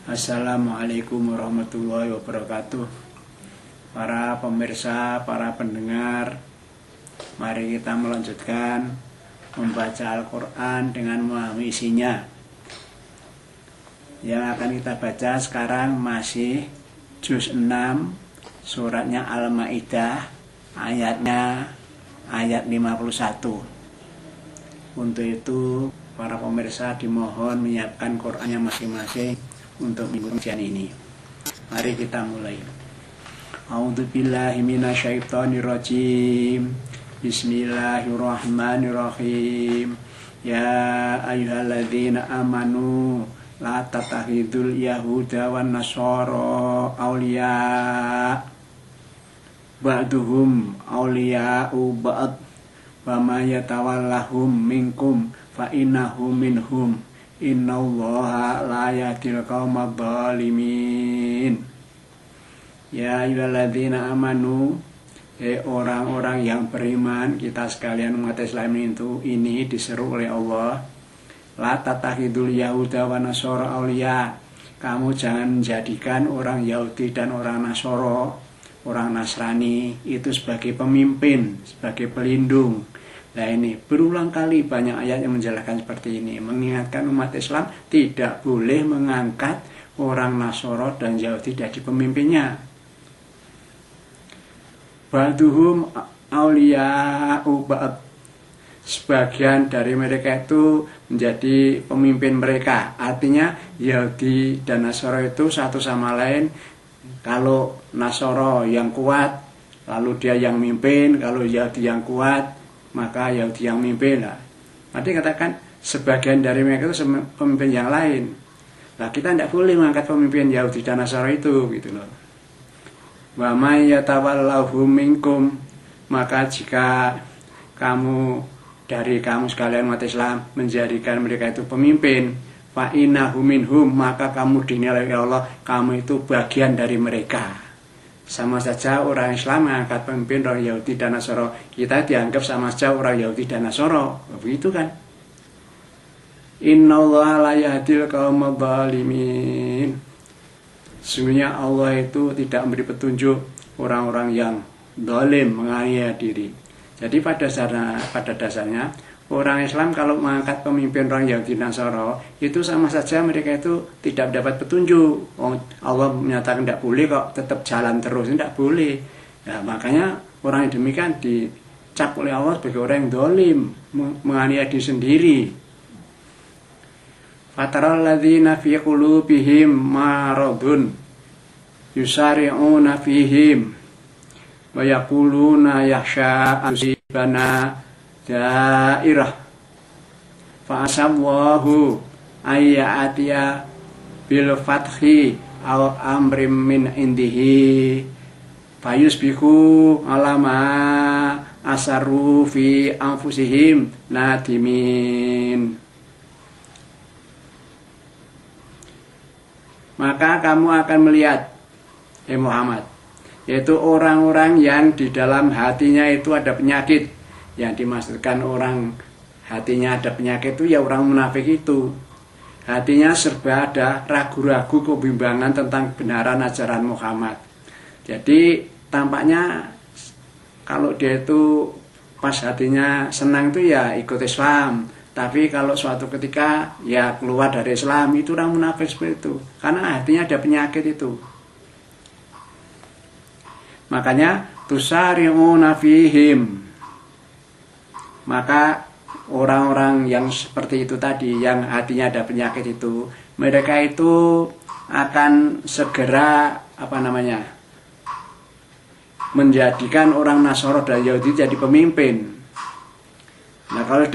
Assalamualaikum warahmatullahi wabarakatuh. Para pemirsa, para pendengar, mari kita melanjutkan membaca Al-Quran dengan memahami isinya. Yang akan kita baca sekarang masih juz 6, suratnya Al-Maidah, ayat 51. Untuk itu para pemirsa dimohon menyiapkan Qurannya masing-masing untuk minggu ujian ini. Mari kita mulai. A'udzubillahi minasyaitonirrajim. Bismillahirrahmanirrahim. Ya ayyuhalladzina amanu la tattakhidul yahuda wan nasara awliya ba'duhum awliya'u ba'd wa ma yatawallahum minkum fa innahum minhum. Innallaha la yahdil qaumadh dhalimin. Ya ayyuhalladzina amanu, orang-orang yang beriman, kita sekalian umat Islam itu ini diseru oleh Allah. La tattakhidul yahuda wan nasara awliya. Kamu jangan menjadikan orang Yahudi dan orang Nasara, orang Nasrani itu sebagai pemimpin, sebagai pelindung. Nah ini berulang kali banyak ayat yang menjelaskan seperti ini, mengingatkan umat Islam tidak boleh mengangkat orang Nasara dan Yahudi jadi pemimpinnya. Ba'duhum awliya'u ba'd. Sebagian dari mereka itu menjadi pemimpin mereka. Artinya Yahudi dan Nasara itu satu sama lain. Kalau Nasara yang kuat, lalu dia yang mimpin. Kalau Yahudi yang kuat, maka Yahudi yang mimpin. Nanti katakan sebagian dari mereka itu pemimpin yang lain. Nah, kita tidak boleh mengangkat pemimpin Yahudi dan Nasara itu, gitu loh. Wa may yatawallahu minkum, maka jika kamu sekalian umat Islam menjadikan mereka itu pemimpin, fa innahu minhum, maka kamu dinilai oleh Allah kamu itu bagian dari mereka. Sama saja orang Islam mengangkat pemimpin orang Yahudi dan Nasara, kita dianggap sama saja orang Yahudi dan Nasara, begitu kan? Innallaha la yahdil qaumadh dhalimin. Sesungguhnya Allah itu tidak memberi petunjuk orang-orang yang zalim, menganiaya diri. Jadi pada dasarnya orang Islam kalau mengangkat pemimpin orang Yahudi dan Nasara itu sama saja mereka itu tidak mendapat petunjuk. Allah menyatakan tidak boleh kok, tetap jalan terus, tidak boleh. Nah, makanya orang yang demikian dicap oleh Allah sebagai orang yang zalim, menganiaya diri sendiri. Fataral ladzina fi qulubihim maradun yusari'una fihim wa yaquluna yakhsha an tusibana dairah fa asallahu ayyatiya bil fathi aw amrim min indihi fayusbihu alama asaru fi anfusihim nadimin. Maka kamu akan melihat, Muhammad, yaitu orang-orang yang di dalam hatinya itu ada penyakit. Yang dimaksudkan orang hatinya ada penyakit itu ya orang munafik itu. Hatinya serba ada ragu-ragu, kebimbangan tentang kebenaran ajaran Muhammad. Jadi tampaknya kalau dia itu pas hatinya senang itu ya ikut Islam. Tapi kalau suatu ketika ya keluar dari Islam, itu orang munafik seperti itu. Karena hatinya ada penyakit itu. Makanya tusari'una fihim. Maka orang-orang yang seperti itu tadi, yang hatinya ada penyakit itu, mereka itu akan segera menjadikan orang Nasara dan Yahudi jadi pemimpin. Nah, kalau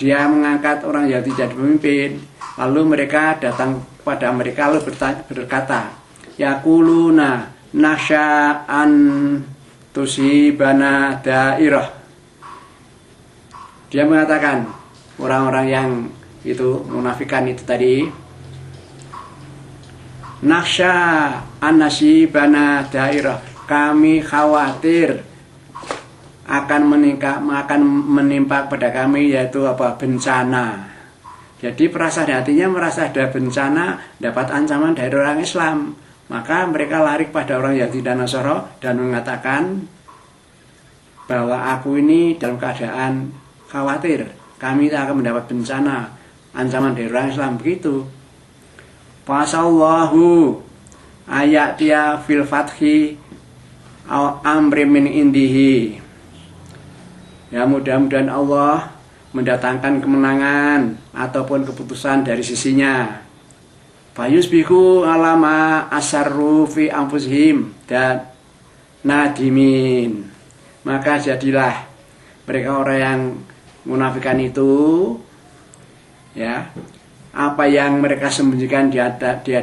dia mengangkat orang Yahudi jadi pemimpin, lalu mereka datang kepada mereka lalu berkata, yaquluna nasya'an tusibana dairah. Dia mengatakan, orang-orang yang itu munafikan itu tadi, nasya'an nasibana dairah, kami khawatir akan menimpa pada kami yaitu bencana. Jadi perasaan hatinya merasa ada bencana, dapat ancaman dari orang Islam. Maka mereka lari pada orang Yahudi dan Nasara dan mengatakan bahwa aku ini dalam keadaan khawatir. Kami akan mendapat bencana, ancaman dari orang Islam, begitu. Fasallahu ayat dia fil fathi amri min indihi. Ya, mudah-mudahan Allah mendatangkan kemenangan ataupun keputusan dari sisinya. Fayusbihu alama asarru fi anfusihim dan nadimin. Maka jadilah mereka orang yang munafikan itu, ya, apa yang mereka sembunyikan di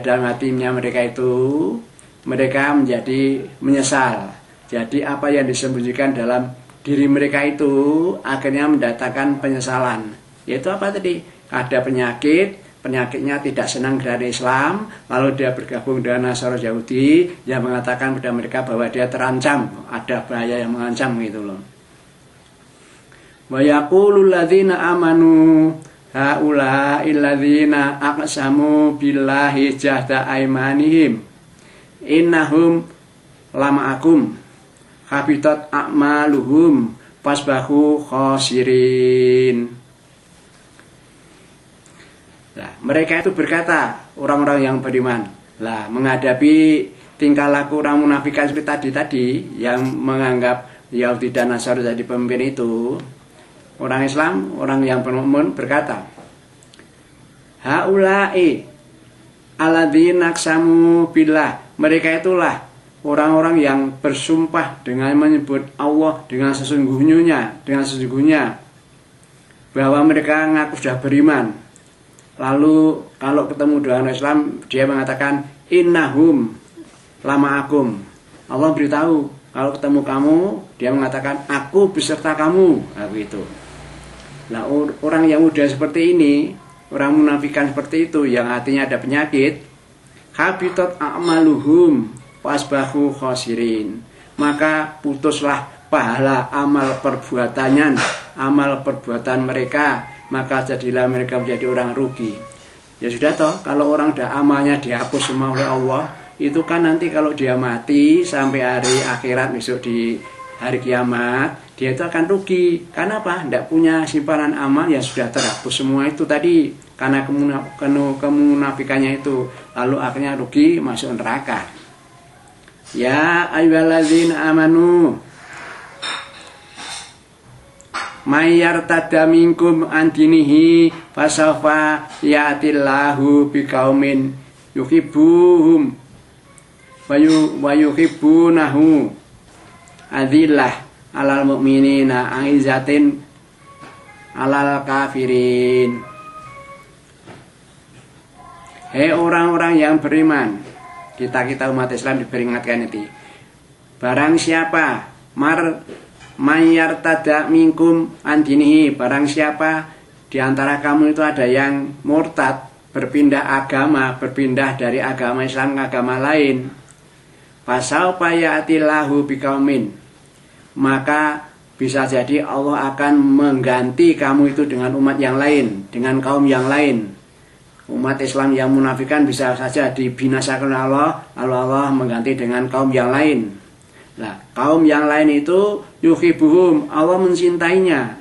dalam hatinya mereka itu, mereka menjadi menyesal. Jadi apa yang disembunyikan dalam diri mereka itu akhirnya mendatangkan penyesalan. Yaitu apa tadi? Ada penyakitnya tidak senang dari Islam, lalu dia bergabung dengan Nasara Yahudi yang mengatakan pada mereka bahwa dia terancam, ada bahaya yang mengancam gitu loh. Wa yaqulul ladzina amanu haula'il ladzina aqsamu billahi jahda aymanihim innahum lama'akum habitat a'maluhum fasbahu khasirin. Nah, mereka itu berkata, orang-orang yang beriman, lah menghadapi tingkah laku orang munafikan seperti tadi yang menganggap Yahudi dan Nasara jadi pemimpin itu, orang Islam, orang yang bermukmin berkata, haula'i alladzina aqsamu billah, mereka itulah orang-orang yang bersumpah dengan menyebut Allah dengan sesungguhnya bahwa mereka ngaku sudah beriman. Lalu kalau ketemu dengan Islam dia mengatakan innahum lama'akum. Allah beritahu kalau ketemu kamu dia mengatakan aku beserta kamu. Nah, begitu. Nah, orang yang udah seperti ini, orang munafikan seperti itu yang hatinya ada penyakit, habitat a'maluhum wasbahu khasirin, maka putuslah pahala amal perbuatan mereka, maka jadilah mereka menjadi orang rugi. Ya sudah toh, kalau orang dah amalnya dihapus semua oleh Allah, itu kan nanti kalau dia mati sampai hari akhirat besok di hari kiamat, dia itu akan rugi. Karena apa? Tidak punya simpanan amal yang sudah terhapus semua itu tadi karena kemunafikannya itu, lalu akhirnya rugi masuk neraka. Ya ayyuhalladzina amanu mayyartadda minkum an dinihi fasawfa ya'tillahu biqaumin yuhibbuhum wa yuhibbunahu adillah alal mu'minina aizatin alal kafirin. Hei orang-orang yang beriman, kita umat Islam diperingatkan itu. Barang siapa mayyartada minkum andinihi, barang siapa di antara kamu itu ada yang murtad, berpindah agama, berpindah dari agama Islam ke agama lain, fasaufa ya'tillahu biqaumin, maka bisa jadi Allah akan mengganti kamu itu dengan umat yang lain, dengan kaum yang lain. Umat Islam yang munafikan bisa saja dibinasakan oleh Allah, lalu Allah mengganti dengan kaum yang lain. Nah, kaum yang lain itu yuhibbuhum, Allah mencintainya.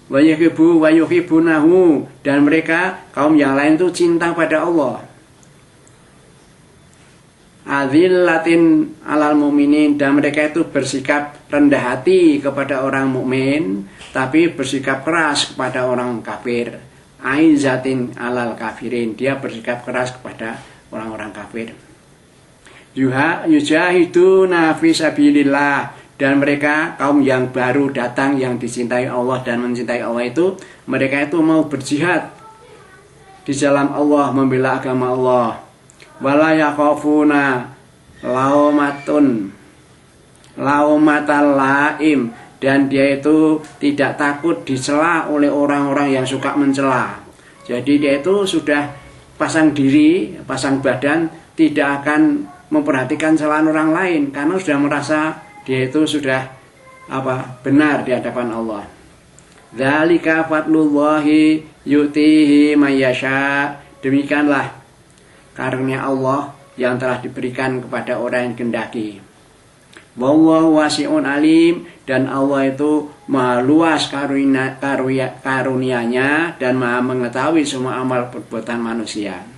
Wa yuhibbunahu, dan mereka kaum yang lain itu cinta pada Allah. Adzillatin alal mu'minin, dan mereka itu bersikap rendah hati kepada orang mukmin, tapi bersikap keras kepada orang kafir. Aizatin alal kafirin, dia bersikap keras kepada orang-orang kafir. Yujahiduna fi sabilillah, dan mereka kaum yang baru datang yang dicintai Allah dan mencintai Allah itu, mereka itu mau berjihad di jalan Allah, membela agama Allah. Wala yakhafuna laumatal laim, dan dia itu tidak takut dicela oleh orang-orang yang suka mencela. Jadi dia itu sudah pasang diri, pasang badan, tidak akan memperhatikan celaan orang lain karena sudah merasa dia itu sudah benar di hadapan Allah. Dzalika fadlullahi yu'tihi mayyasha. Demikianlah karunia Allah yang telah diberikan kepada orang yang kehendaki. Wallahu wasi'un alim, dan Allah itu maha luas karunianya dan maha mengetahui semua amal perbuatan manusia.